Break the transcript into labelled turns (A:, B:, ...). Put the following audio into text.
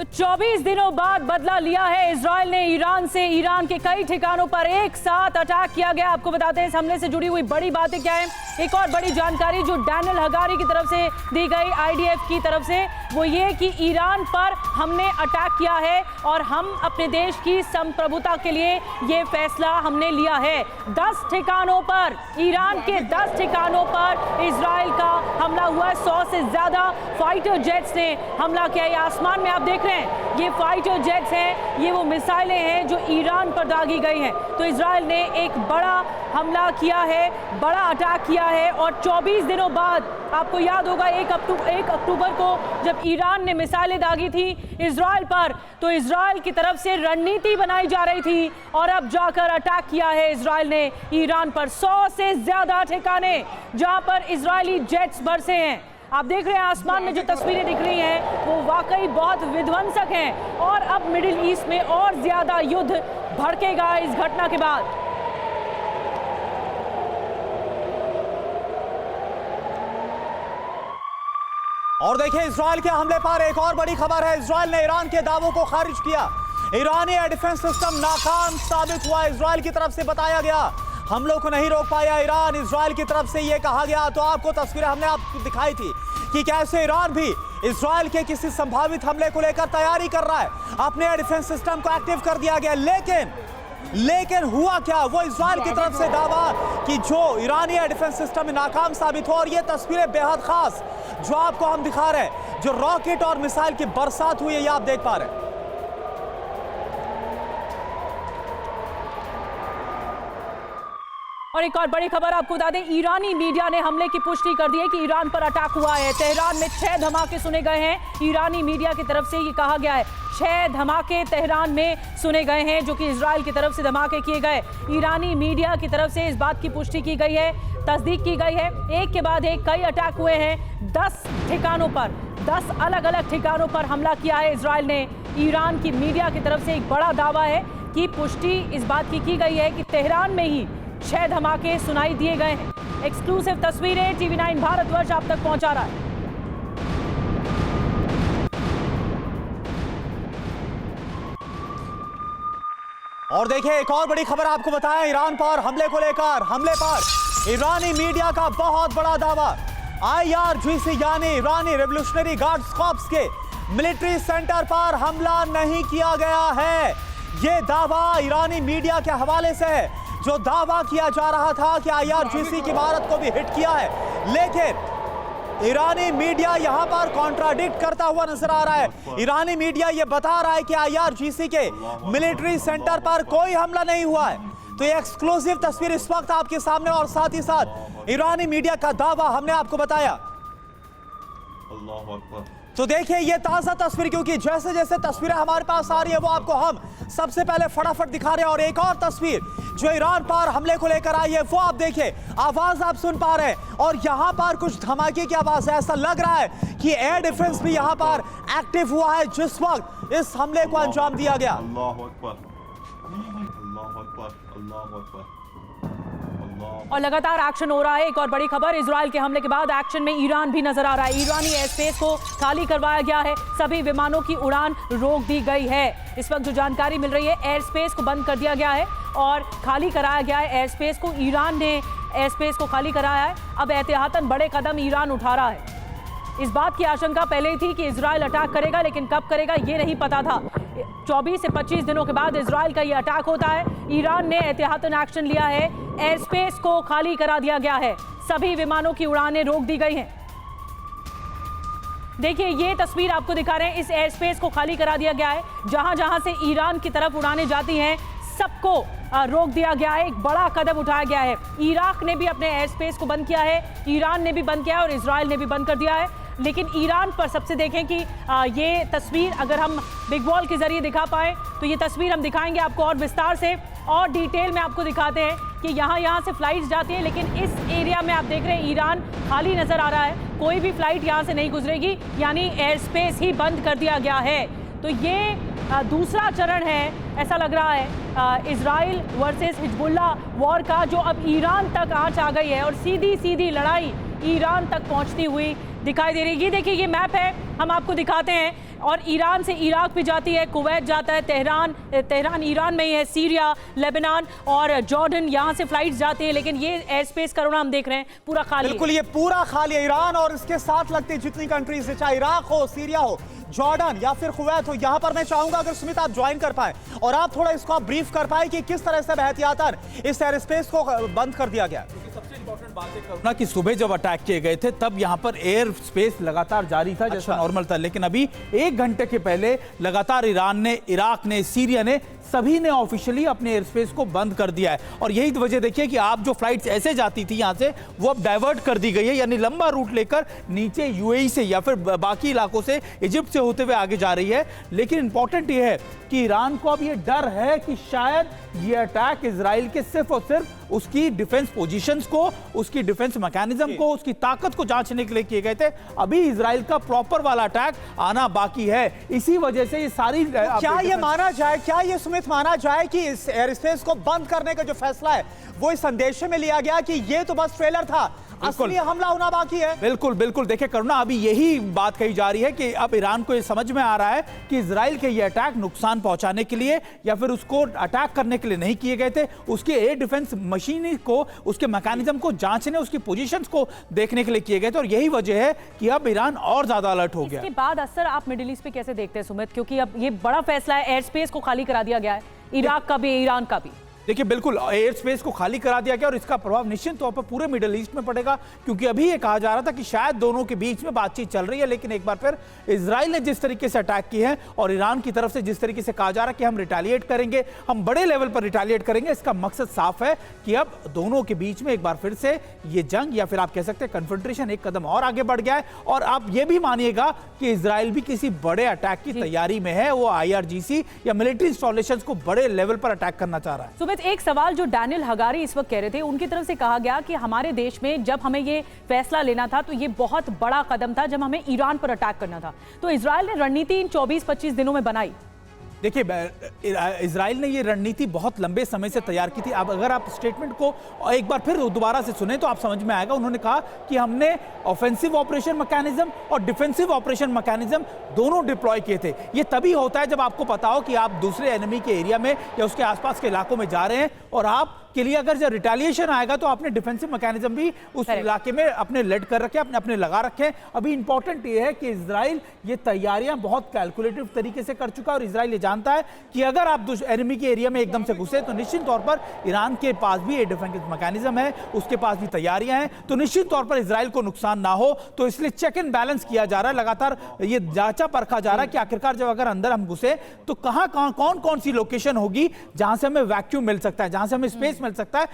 A: तो 24 दिनों बाद बदला लिया है इजराइल ने ईरान से। ईरान के कई ठिकानों पर एक साथ अटैक किया गया। आपको बताते हैं इस हमले से जुड़ी हुई बड़ी बातें क्या है। एक और बड़ी जानकारी जो डैनियल हगारी की तरफ से दी गई आईडीएफ की तरफ से, वो ये कि ईरान पर हमने अटैक किया है और हम अपने देश की संप्रभुता के लिए ये फैसला हमने लिया है। 10 ठिकानों पर, ईरान के 10 ठिकानों पर इजराइल का हमला हुआ है। 100 से ज्यादा फाइटर जेट्स ने हमला किया है। आसमान में आप देख रहे हैं ये फाइटर जेट्स हैं, ये वो मिसाइलें हैं जो ईरान पर दागी गई हैं। तो इजराइल ने एक बड़ा हमला किया है, बड़ा अटैक किया है। और 24 दिनों बाद, आपको याद होगा 1 अक्टूबर को जब ईरान ने मिसाइलें दागी थी इजराइल पर, तो इजराइल की तरफ से रणनीति बनाई जा रही थी और अब जाकर अटैक किया है इजराइल ने ईरान पर। 100 से ज्यादा ठिकाने जहां पर इजरायली जेट्स बरसे हैं। आप देख रहे हैं आसमान में जो तस्वीरें दिख रही हैं वो वाकई बहुत विध्वंसक हैं। और अब मिडिल ईस्ट में और ज्यादा युद्ध भड़केगा इस घटना के बाद।
B: और देखिए इजराइल के हमले पर एक और बड़ी खबर है। इजराइल ने ईरान के दावों को खारिज किया। ईरानी एयर डिफेंस सिस्टम नाकाम साबित हुआ, इजराइल की तरफ से बताया गया। हमलों को नहीं रोक पाया ईरान, इजराइल की तरफ से यह कहा गया। तो आपको तस्वीरें हमने आपको दिखाई थी कि कैसे ईरान भी इजराइल के किसी संभावित हमले को लेकर तैयारी कर रहा है। अपने एयर डिफेंस सिस्टम को एक्टिव कर दिया गया। लेकिन हुआ क्या? वो इजराइल की तरफ से दावा कि जो ईरानी एयर डिफेंस सिस्टम में नाकाम साबित हुआ। और ये तस्वीरें बेहद खास जो आपको हम दिखा रहे हैं, जो रॉकेट और मिसाइल की बरसात हुई है, ये आप देख पा रहे हैं।
A: और एक और बड़ी खबर आपको बता दें, ईरानी मीडिया ने हमले की पुष्टि कर दी है कि ईरान पर अटैक हुआ है। तेहरान में 6 धमाके सुने गए हैं। ईरानी मीडिया की तरफ से ये कहा गया है 6 धमाके तेहरान में सुने गए हैं, जो कि इजराइल की तरफ से धमाके किए गए। ईरानी मीडिया की तरफ से इस बात की पुष्टि की गई है, तस्दीक की गई है। एक के बाद एक कई अटैक हुए हैं। 10 ठिकानों पर, 10 अलग अलग ठिकानों पर हमला किया है इजराइल ने। ईरान की मीडिया की तरफ से एक बड़ा दावा है कि पुष्टि इस बात की गई है कि तेहरान में ही 6 धमाके सुनाई दिए गए हैं। एक्सक्लूसिव तस्वीरें TV9 भारतवर्ष आप तक पहुंचा रहा है।
B: और देखिए एक और बड़ी खबर आपको बताएं, ईरान पर हमले को लेकर, हमले पर ईरानी मीडिया का बहुत बड़ा दावा। IRGC यानी ईरानी रेवोल्यूशनरी गार्ड्स कॉर्प्स के मिलिट्री सेंटर पर हमला नहीं किया गया है। यह दावा ईरानी मीडिया के हवाले से है, जो दावा किया जा रहा था कि IRGC की इमारत को भी हिट किया है। लेकिन ईरानी मीडिया यहां पर कॉन्ट्राडिक्ट करता हुआ नजर आ रहा है। ईरानी मीडिया यह बता रहा है कि IRGC के मिलिट्री सेंटर पर कोई हमला नहीं हुआ है। तो ये एक्सक्लूसिव तस्वीर इस वक्त आपके सामने, और साथ ही साथ ईरानी मीडिया का दावा हमने आपको बताया। तो देखिए ये ताजा तस्वीर, क्योंकि जैसे जैसे तस्वीरें हमारे पास आ रही है वो आपको हम सबसे पहले फटाफट दिखा रहे हैं। और एक और तस्वीर जो ईरान पर हमले को लेकर आई है वो आप देखिए, आवाज आप सुन पा रहे हैं और यहाँ पर कुछ धमाके की आवाज है। ऐसा लग रहा है कि एयर डिफेंस भी यहाँ पर एक्टिव हुआ है जिस वक्त इस हमले को अंजाम दिया गया।
A: और लगातार एक्शन हो रहा है। एक और बड़ी खबर, इजराइल के हमले के बाद एक्शन में ईरान भी नजर आ रहा है। ईरानी एयर स्पेस को खाली करवाया गया है, सभी विमानों की उड़ान रोक दी गई है। इस वक्त जो जानकारी मिल रही है, एयर स्पेस को बंद कर दिया गया है और खाली कराया गया है एयर स्पेस को। ईरान ने एयर स्पेस को खाली कराया है। अब एहतियातन बड़े कदम ईरान उठा रहा है। इस बात की आशंका पहले ही थी कि इजराइल अटैक करेगा, लेकिन कब करेगा ये नहीं पता था। 24 से 25 दिनों के बाद इजराइल का ये अटैक होता है। ईरान ने एहतियातन एक्शन लिया है, एयर स्पेस को खाली करा दिया गया है, सभी विमानों की उड़ानें रोक दी गई हैं। देखिए ये तस्वीर आपको दिखा रहे हैं, इस एयर स्पेस को खाली करा दिया गया है। जहां जहां से ईरान की तरफ उड़ानें जाती हैं सबको रोक दिया गया है। एक बड़ा कदम उठाया गया है। इराक ने भी अपने एयर स्पेस को बंद किया है, ईरान ने भी बंद किया है और इजराइल ने भी बंद कर दिया है। लेकिन ईरान पर सबसे देखें कि ये तस्वीर अगर हम बिग वॉल के जरिए दिखा पाए तो ये तस्वीर हम दिखाएंगे आपको और विस्तार से और डिटेल में आपको दिखाते हैं कि यहाँ से फ्लाइट्स जाती हैं। लेकिन इस एरिया में आप देख रहे हैं ईरान खाली नजर आ रहा है, कोई भी फ्लाइट यहाँ से नहीं गुजरेगी, यानी एयर स्पेस ही बंद कर दिया गया है। तो ये दूसरा चरण है, ऐसा लग रहा है इजराइल वर्सेस हिजबुल्लाह वॉर का, जो अब ईरान तक आंच आ गई है और सीधी सीधी लड़ाई ईरान तक पहुंचती हुई दिखाई दे रही है। ये देखिए ये मैप है, हम आपको दिखाते हैं और ईरान से इराक भी जाती है, कुवैत जाता है, तेहरान ईरान में ही है, सीरिया, लेबनान और जॉर्डन, यहाँ से फ्लाइट्स जाती है। लेकिन ये एयर स्पेस करोना हम देख रहे हैं पूरा खाली।
B: बिल्कुल, ये पूरा खाली है। ईरान और इसके साथ लगती जितनी कंट्रीज है, चाहे इराक हो, सीरिया हो, जॉर्डन या फिर कुवैत हो, यहां पर मैं चाहूंगा अगर सुमित आप ज्वाइन कर पाए और आप थोड़ा इसको आप ब्रीफ कर पाए कि किस तरह से एहतियातन इस एयर स्पेस को बंद कर दिया गया।
C: सबसे इंपॉर्टेंट बात है करुणा कि सुबह जब अटैक किए गए थे तब यहां पर एयर स्पेस लगातार जारी था, जैसा नॉर्मल था। लेकिन अभी 1 घंटे के पहले लगातार ईरान ने, इराक ने, सीरिया ने, सभी ने ऑफिशियली अपने एयर स्पेस को बंद कर दिया है। और यही वजह देखिए कि आप जो फ्लाइट्स ऐसे जाती थी यहां से, वो अब डाइवर्ट कर दी गई है, यानी लंबा रूट लेकर नीचे यूएई से या फिर बाकी इलाकों से, इजिप्ट से होते हुए आगे जा रही है। लेकिन इंपॉर्टेंट ये है कि ईरान को अब ये डर है कि शायद ये अटैक इजराइल के सिर्फ और सिर्फ उसकी डिफेंस पोजीशंस को, उसकी डिफेंस मैकेनिज्म को, उसकी ताकत को जांचने के लिए किए गए थे। अभी इजराइल का प्रॉपर वाला अटैक आना बाकी है। इसी वजह से ये सारी
B: क्या ये माना जाए, क्या ये सुमित माना जाए कि इस एयर स्पेस को बंद करने का जो फैसला है वो इस संदेश में लिया गया कि ये तो बस ट्रेलर था, असली हमला होना बाकी है?
C: बिल्कुल बिल्कुल, देखिए करुणा, अभी यही बात कही जा रही है कि अब ईरान को ये समझ में आ रहा है कि इजराइल के ये अटैक नुकसान पहुंचाने के लिए या फिर उसको अटैक करने के लिए नहीं किए गए थे। उसके एयर डिफेंस मशीनरी को, उसके मैकेनिज्म को जांचने, उसकी पोजीशंस को देखने के लिए किए गए थे। और यही वजह है कि अब ईरान और ज्यादा अलर्ट हो गया।
A: इसके बाद असर आप मिडिल ईस्ट पे कैसे देखते हैं सुमित, क्योंकि अब ये बड़ा फैसला है, एयर स्पेस को खाली करा दिया गया है, इराक का भी, ईरान का भी।
C: देखिए बिल्कुल, एयर स्पेस को खाली करा दिया गया और इसका प्रभाव निश्चित तौर पर पूरे मिडिल ईस्ट में पड़ेगा। क्योंकि अभी ये कहा जा रहा था कि शायद दोनों के बीच में बातचीत चल रही है, लेकिन एक बार फिर इजराइल ने जिस तरीके से अटैक की है और ईरान की तरफ से जिस तरीके से कहा जा रहा है कि हम रिटेलिएट करेंगे, हम बड़े लेवल पर रिटेलिएट करेंगे, इसका मकसद साफ है कि अब दोनों के बीच में एक बार फिर से ये जंग या फिर आप कह सकते हैं कन्फ्रंटेशन एक कदम और आगे बढ़ गया है। और आप ये भी मानिएगा कि इजराइल भी किसी बड़े अटैक की तैयारी में है। वो IRGC या मिलिट्री इंस्टॉलेशन को बड़े लेवल पर अटैक करना चाह रहा है।
A: सुमित, एक सवाल जो डैनियल हगारी इस वक्त कह रहे थे, उनकी तरफ से कहा गया कि हमारे देश में जब हमें ये फैसला लेना था तो ये बहुत बड़ा कदम था जब हमें ईरान पर अटैक करना था। तो इजराइल ने रणनीति इन 24-25 दिनों में बनाई।
C: देखिए, इजराइल ने ये रणनीति बहुत लंबे समय से तैयार की थी। अब अगर आप स्टेटमेंट को एक बार फिर दोबारा से सुने तो आप समझ में आएगा। उन्होंने कहा कि हमने ऑफेंसिव ऑपरेशन मैकेनिज्म और डिफेंसिव ऑपरेशन मैकेनिज्म दोनों डिप्लॉय किए थे। ये तभी होता है जब आपको पता हो कि आप दूसरे एनिमी के एरिया में या उसके आसपास के इलाकों में जा रहे हैं और आप के लिए अगर जब रिटेलिएशन आएगा तो आपने डिफेंसिव मैकेनिज्म भी उस इलाके में अपने लेड कर रखे, अपने लगा रखे। अभी इंपॉर्टेंट ये है कि इजराइल ये तैयारियां बहुत कैलकुलेटिव तरीके से कर चुका है और इजराइल ये जानता है कि अगर आप एनिमी के एरिया में एकदम से घुसे तो निश्चित तौर पर ईरान के पास भी ये डिफेंस मैकेनिज्म है, उसके पास भी तैयारियां हैं, तो निश्चित तौर पर इजराइल को नुकसान ना हो। तो इसलिए चेक एंड बैलेंस किया जा रहा है, लगातार ये जांचा परखा जा रहा है कि आखिरकार जब अगर अंदर हम घुसे तो कहां कौन कौन सी लोकेशन होगी जहां से हमें वैक्यूम मिल सकता है, जहां से हमें स्पेस मिल सकता है